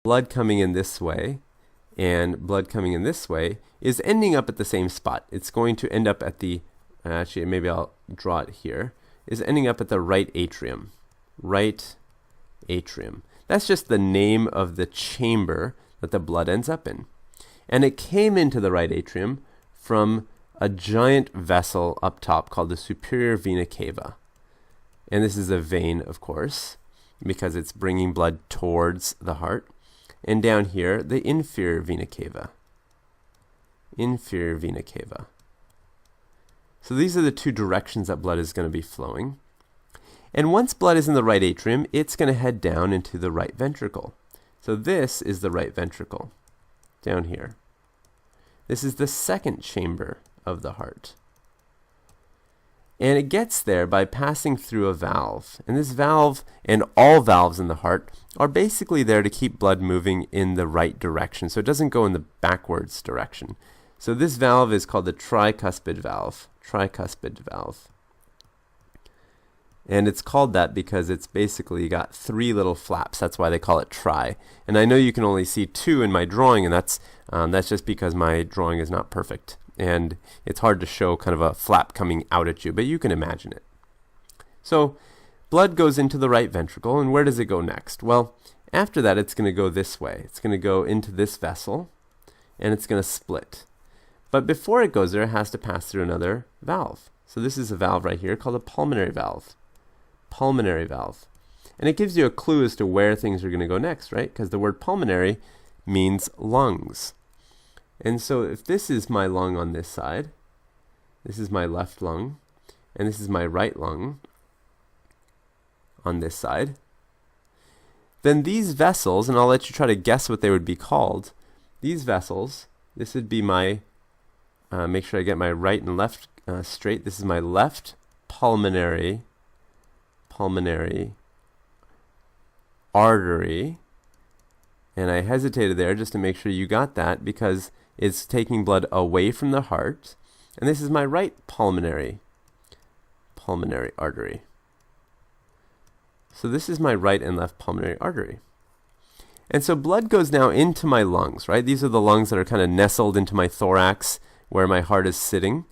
blood coming in this way and blood coming in this way is ending up at the same spot. It's going to end up at the, actually maybe I'll draw it here, is ending up at the right atrium. Right atrium. That's just the name of the chamber that the blood ends up in. And it came into the right atrium from a giant vessel up top called the superior vena cava. And this is a vein, of course, because it's bringing blood towards the heart. And down here, the inferior vena cava. Inferior vena cava. So these are the two directions that blood is going to be flowing. And once blood is in the right atrium, it's going to head down into the right ventricle. So this is the right ventricle, down here. This is the second chamber of the heart. And it gets there by passing through a valve. And this valve, and all valves in the heart, are basically there to keep blood moving in the right direction. So it doesn't go in the backwards direction. So this valve is called the tricuspid valve. Tricuspid valve. And it's called that because it's basically got three little flaps. That's why they call it tri. And I know you can only see two in my drawing, and that's just because my drawing is not perfect. And it's hard to show kind of a flap coming out at you, but you can imagine it. So blood goes into the right ventricle, and where does it go next? Well, after that, it's going to go this way. It's going to go into this vessel, and it's going to split. But before it goes there, it has to pass through another valve. So this is a valve right here called a pulmonary valve. Pulmonary valve. And it gives you a clue as to where things are going to go next, right? Because the word pulmonary means lungs. And so if this is my lung on this side, this is my left lung, and this is my right lung on this side, then these vessels, and I'll let you try to guess what they would be called, these vessels, this would be my, make sure I get my right and left straight, this is my left pulmonary artery, and I hesitated there just to make sure you got that because it's taking blood away from the heart, and this is my right pulmonary artery. So this is my right and left pulmonary artery. And so blood goes now into my lungs, right? These are the lungs that are kind of nestled into my thorax where my heart is sitting.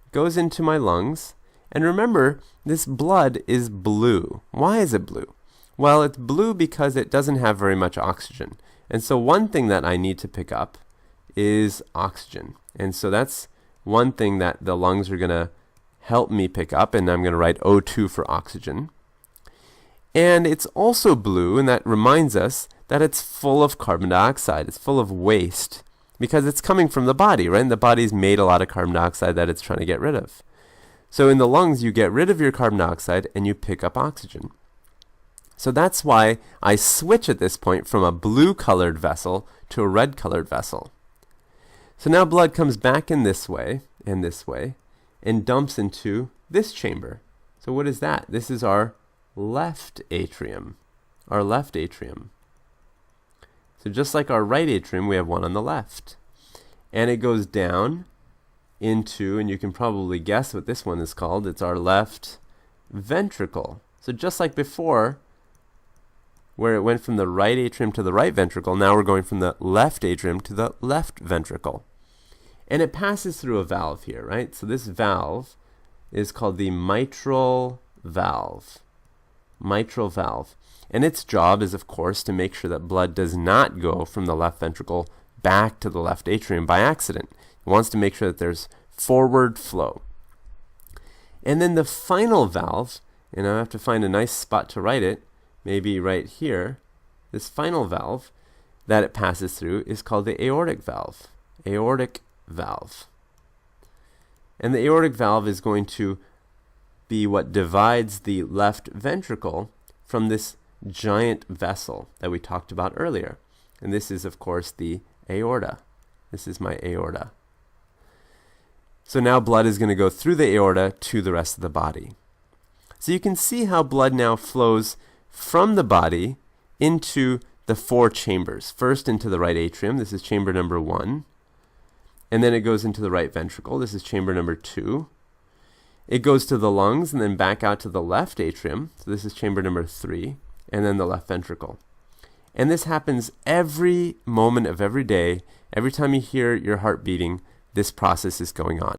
It goes into my lungs. And remember, this blood is blue. Why is it blue? Well, it's blue because it doesn't have very much oxygen. And so one thing that I need to pick up is oxygen. And so that's one thing that the lungs are going to help me pick up, and I'm going to write O2 for oxygen. And it's also blue, and that reminds us that it's full of carbon dioxide. It's full of waste because it's coming from the body, right? And the body's made a lot of carbon dioxide that it's trying to get rid of. So in the lungs, you get rid of your carbon dioxide and you pick up oxygen. So that's why I switch at this point from a blue-colored vessel to a red-colored vessel. So now blood comes back in this way, and dumps into this chamber. So what is that? This is our left atrium. Our left atrium. So just like our right atrium, we have one on the left. And it goes down into, and you can probably guess what this one is called, it's our left ventricle. So just like before, where it went from the right atrium to the right ventricle, now we're going from the left atrium to the left ventricle. And it passes through a valve here, right? So this valve is called the mitral valve. Mitral valve. And its job is, of course, to make sure that blood does not go from the left ventricle back to the left atrium by accident. It wants to make sure that there's forward flow. And then the final valve, and I have to find a nice spot to write it, maybe right here, this final valve that it passes through is called the aortic valve. Aortic valve. And the aortic valve is going to be what divides the left ventricle from this giant vessel that we talked about earlier. And this is, of course, the aorta. This is my aorta. So now blood is going to go through the aorta to the rest of the body. So you can see how blood now flows from the body into the four chambers. First into the right atrium. This is chamber number 1. And then it goes into the right ventricle. This is chamber number 2. It goes to the lungs and then back out to the left atrium. So this is chamber number 3. And then the left ventricle. And this happens every moment of every day. Every time you hear your heart beating, this process is going on.